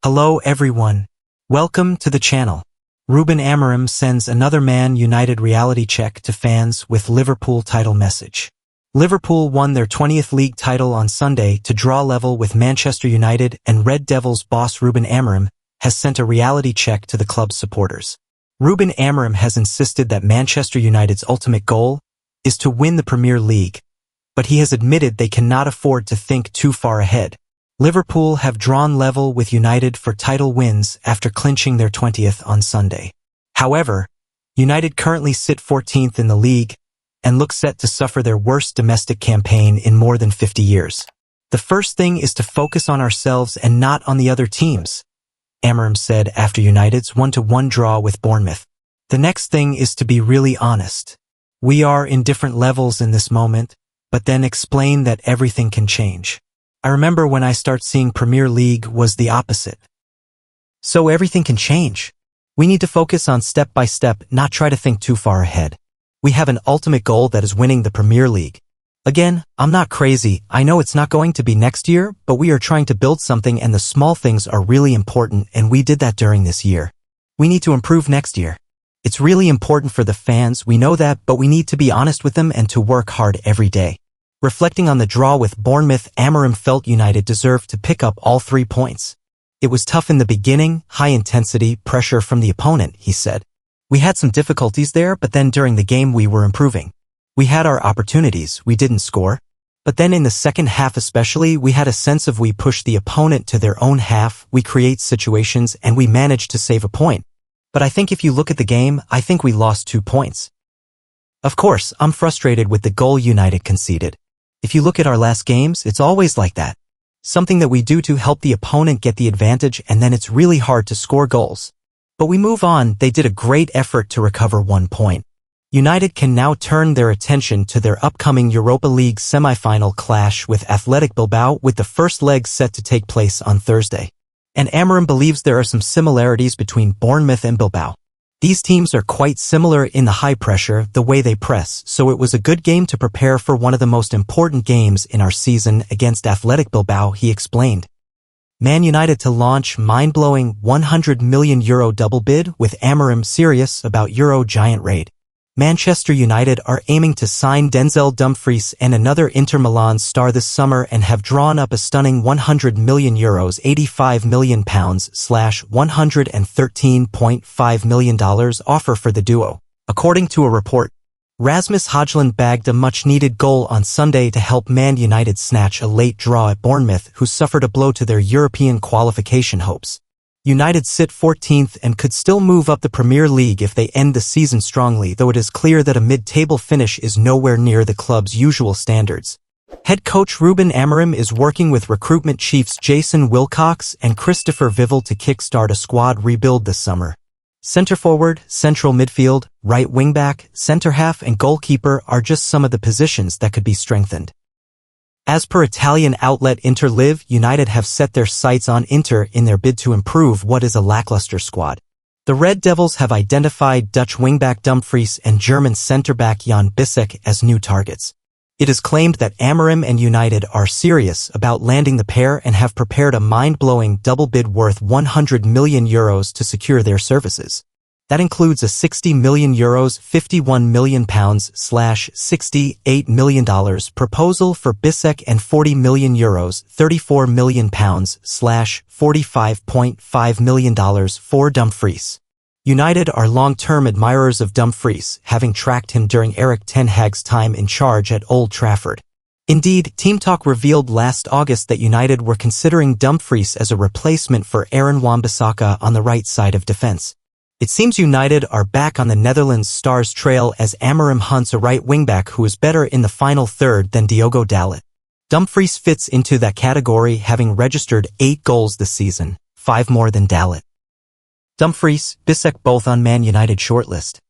Hello everyone. Welcome to the channel. Ruben Amorim sends another Man United reality check to fans with Liverpool title message. Liverpool won their 20th league title on Sunday to draw level with Manchester United, and Red Devils boss Ruben Amorim has sent a reality check to the club's supporters. Ruben Amorim has insisted that Manchester United's ultimate goal is to win the Premier League, but he has admitted they cannot afford to think too far ahead. Liverpool have drawn level with United for title wins after clinching their 20th on Sunday. However, United currently sit 14th in the league and look set to suffer their worst domestic campaign in more than 50 years. The first thing is to focus on ourselves and not on the other teams, Amorim said after United's 1-1 draw with Bournemouth. The next thing is to be really honest. We are in different levels in this moment, but then explain that everything can change. I remember when I start seeing Premier League was the opposite. So everything can change. We need to focus on step by step, not try to think too far ahead. We have an ultimate goal that is winning the Premier League. Again, I'm not crazy. I know it's not going to be next year, but we are trying to build something and the small things are really important, and we did that during this year. We need to improve next year. It's really important for the fans, we know that, but we need to be honest with them and to work hard every day. Reflecting on the draw with Bournemouth, Amorim felt United deserved to pick up all 3 points. It was tough in the beginning, high-intensity pressure from the opponent, he said. We had some difficulties there, but then during the game we were improving. We had our opportunities, we didn't score. But then in the second half especially, we had a sense of we pushed the opponent to their own half, we create situations, and we managed to save a point. But I think if you look at the game, I think we lost 2 points. Of course, I'm frustrated with the goal United conceded. If you look at our last games, it's always like that. Something that we do to help the opponent get the advantage, and then it's really hard to score goals. But we move on. They did a great effort to recover 1 point. United can now turn their attention to their upcoming Europa League semi-final clash with Athletic Bilbao, with the first leg set to take place on Thursday. And Amorim believes there are some similarities between Bournemouth and Bilbao. These teams are quite similar in the high pressure, the way they press, so it was a good game to prepare for one of the most important games in our season against Athletic Bilbao, he explained. Man United to launch mind-blowing €100 million double bid, with Amorim serious about Euro giant raid. Manchester United are aiming to sign Denzel Dumfries and another Inter Milan star this summer and have drawn up a stunning €100 million, £85 million / $113.5 million offer for the duo. According to a report, Rasmus Højlund bagged a much-needed goal on Sunday to help Man United snatch a late draw at Bournemouth, who suffered a blow to their European qualification hopes. United sit 14th and could still move up the Premier League if they end the season strongly, though it is clear that a mid-table finish is nowhere near the club's usual standards. Head coach Ruben Amorim is working with recruitment chiefs Jason Wilcox and Christopher Vival to kickstart a squad rebuild this summer. Centre forward, central midfield, right wingback, centre half and goalkeeper are just some of the positions that could be strengthened. As per Italian outlet Inter Live, United have set their sights on Inter in their bid to improve what is a lackluster squad. The Red Devils have identified Dutch wingback Dumfries and German centre-back Jan Bissek as new targets. It is claimed that Amorim and United are serious about landing the pair and have prepared a mind-blowing double bid worth €100 million to secure their services. That includes a €60 million, £51 million / $68 million proposal for Bissek and €40 million, £34 million / $45.5 million for Dumfries. United are long-term admirers of Dumfries, having tracked him during Erik ten Hag's time in charge at Old Trafford. Indeed, Team Talk revealed last August that United were considering Dumfries as a replacement for Aaron Wan-Bissaka on the right side of defense. It seems United are back on the Netherlands star's trail as Amorim hunts a right wingback who is better in the final third than Diogo Dalot. Dumfries fits into that category, having registered 8 goals this season, 5 more than Dalot. Dumfries, Bissek both on Man United shortlist.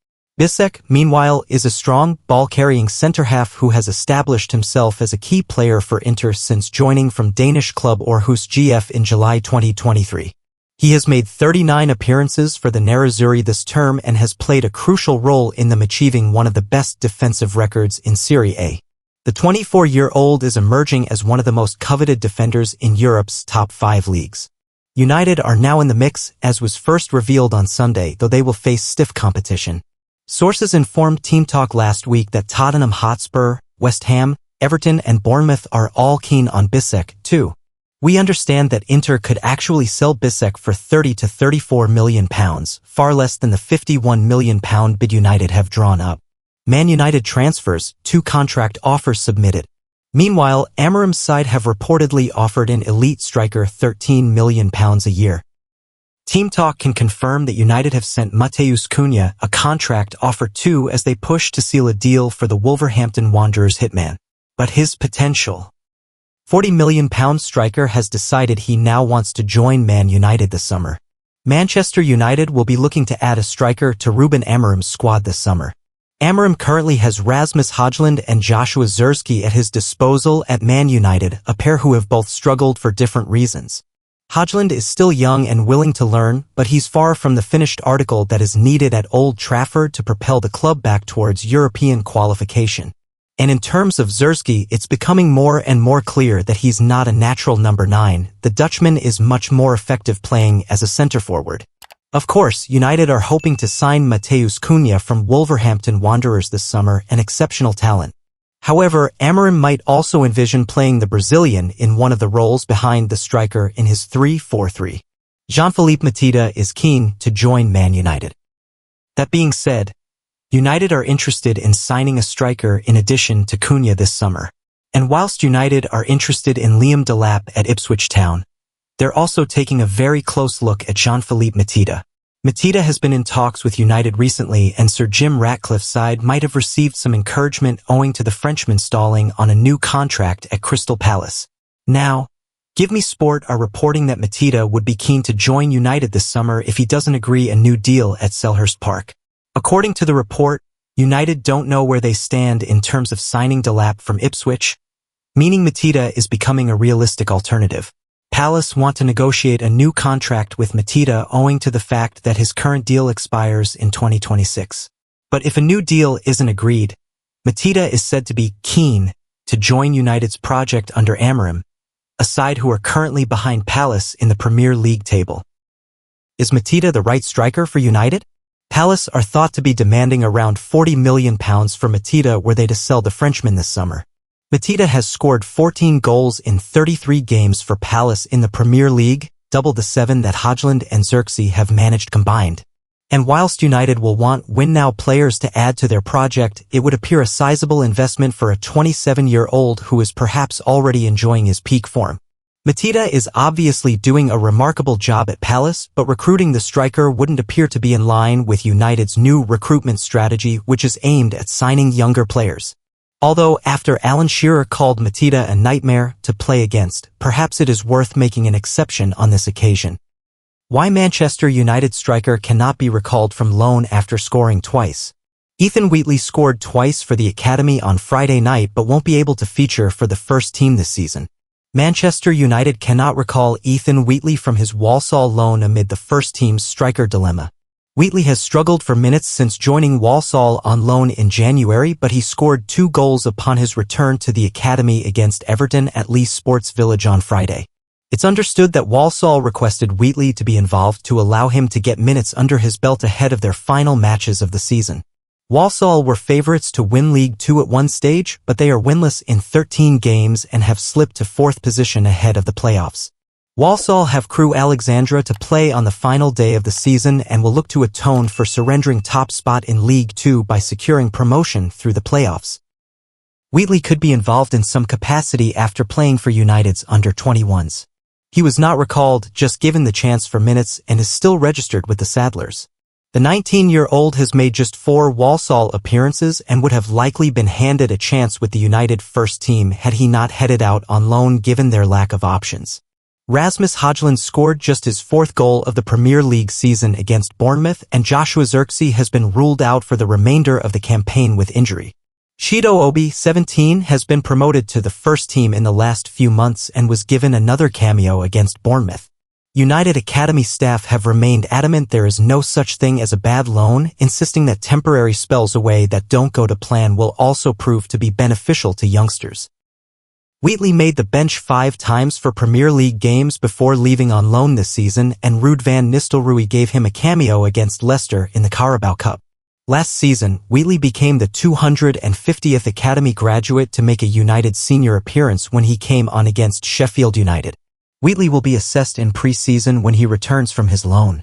Bissek, meanwhile, is a strong, ball-carrying centre-half who has established himself as a key player for Inter since joining from Danish club Aarhus GF in July 2023. He has made 39 appearances for the Nerazzurri this term and has played a crucial role in them achieving one of the best defensive records in Serie A. The 24-year-old is emerging as one of the most coveted defenders in Europe's top 5 leagues. United are now in the mix, as was first revealed on Sunday, though they will face stiff competition. Sources informed Team Talk last week that Tottenham Hotspur, West Ham, Everton and Bournemouth are all keen on Bisek, too. We understand that Inter could actually sell Bisek for £30 to £34 million, far less than the £51 million bid United have drawn up. Man United transfers, 2 contract offers submitted. Meanwhile, Amorim's side have reportedly offered an elite striker £13 million a year. Team Talk can confirm that United have sent Matheus Cunha a contract offer too as they push to seal a deal for the Wolverhampton Wanderers hitman. But his potential £40 million striker has decided he now wants to join Man United this summer. Manchester United will be looking to add a striker to Ruben Amorim's squad this summer. Amorim currently has Rasmus Højlund and Joshua Zirkzee at his disposal at Man United, a pair who have both struggled for different reasons. Højlund is still young and willing to learn, but he's far from the finished article that is needed at Old Trafford to propel the club back towards European qualification. And in terms of Zirkzee, it's becoming more and more clear that he's not a natural number 9. The Dutchman is much more effective playing as a centre-forward. Of course, United are hoping to sign Matheus Cunha from Wolverhampton Wanderers this summer, an exceptional talent. However, Amorim might also envision playing the Brazilian in one of the roles behind the striker in his 3-4-3. Jean-Philippe Mateta is keen to join Man United. That being said, United are interested in signing a striker in addition to Cunha this summer. And whilst United are interested in Liam Delap at Ipswich Town, they're also taking a very close look at Jean-Philippe Mateta. Mateta has been in talks with United recently, and Sir Jim Ratcliffe's side might have received some encouragement owing to the Frenchman stalling on a new contract at Crystal Palace. Now, Give Me Sport are reporting that Mateta would be keen to join United this summer if he doesn't agree a new deal at Selhurst Park. According to the report, United don't know where they stand in terms of signing Delap from Ipswich, meaning Mateta is becoming a realistic alternative. Palace want to negotiate a new contract with Mateta owing to the fact that his current deal expires in 2026. But if a new deal isn't agreed, Mateta is said to be keen to join United's project under Amorim, a side who are currently behind Palace in the Premier League table. Is Mateta the right striker for United? Palace are thought to be demanding around £40 million for Mateta were they to sell the Frenchman this summer. Mateta has scored 14 goals in 33 games for Palace in the Premier League, double the 7 that Højlund and Zirkzee have managed combined. And whilst United will want win-now players to add to their project, it would appear a sizable investment for a 27-year-old who is perhaps already enjoying his peak form. Mateta is obviously doing a remarkable job at Palace, but recruiting the striker wouldn't appear to be in line with United's new recruitment strategy, which is aimed at signing younger players. Although after Alan Shearer called Mateta a nightmare to play against, perhaps it is worth making an exception on this occasion. Why Manchester United striker cannot be recalled from loan after scoring twice? Ethan Wheatley scored twice for the academy on Friday night but won't be able to feature for the first team this season. Manchester United cannot recall Ethan Wheatley from his Walsall loan amid the first team's striker dilemma. Wheatley has struggled for minutes since joining Walsall on loan in January, but he scored 2 goals upon his return to the academy against Everton at Leigh Sports Village on Friday. It's understood that Walsall requested Wheatley to be involved to allow him to get minutes under his belt ahead of their final matches of the season. Walsall were favourites to win League Two at one stage, but they are winless in 13 games and have slipped to 4th position ahead of the playoffs. Walsall have Crewe Alexandra to play on the final day of the season and will look to atone for surrendering top spot in League Two by securing promotion through the playoffs. Wheatley could be involved in some capacity after playing for United's under-21s. He was not recalled, just given the chance for minutes, and is still registered with the Saddlers. The 19-year-old has made just 4 Walsall appearances and would have likely been handed a chance with the United first team had he not headed out on loan given their lack of options. Rasmus Højlund scored just his 4th goal of the Premier League season against Bournemouth, and Joshua Zirkzee has been ruled out for the remainder of the campaign with injury. Shido Obi, 17, has been promoted to the first team in the last few months and was given another cameo against Bournemouth. United Academy staff have remained adamant there is no such thing as a bad loan, insisting that temporary spells away that don't go to plan will also prove to be beneficial to youngsters. Wheatley made the bench 5 times for Premier League games before leaving on loan this season, and Ruud van Nistelrooy gave him a cameo against Leicester in the Carabao Cup. Last season, Wheatley became the 250th Academy graduate to make a United senior appearance when he came on against Sheffield United. Wheatley will be assessed in pre-season when he returns from his loan.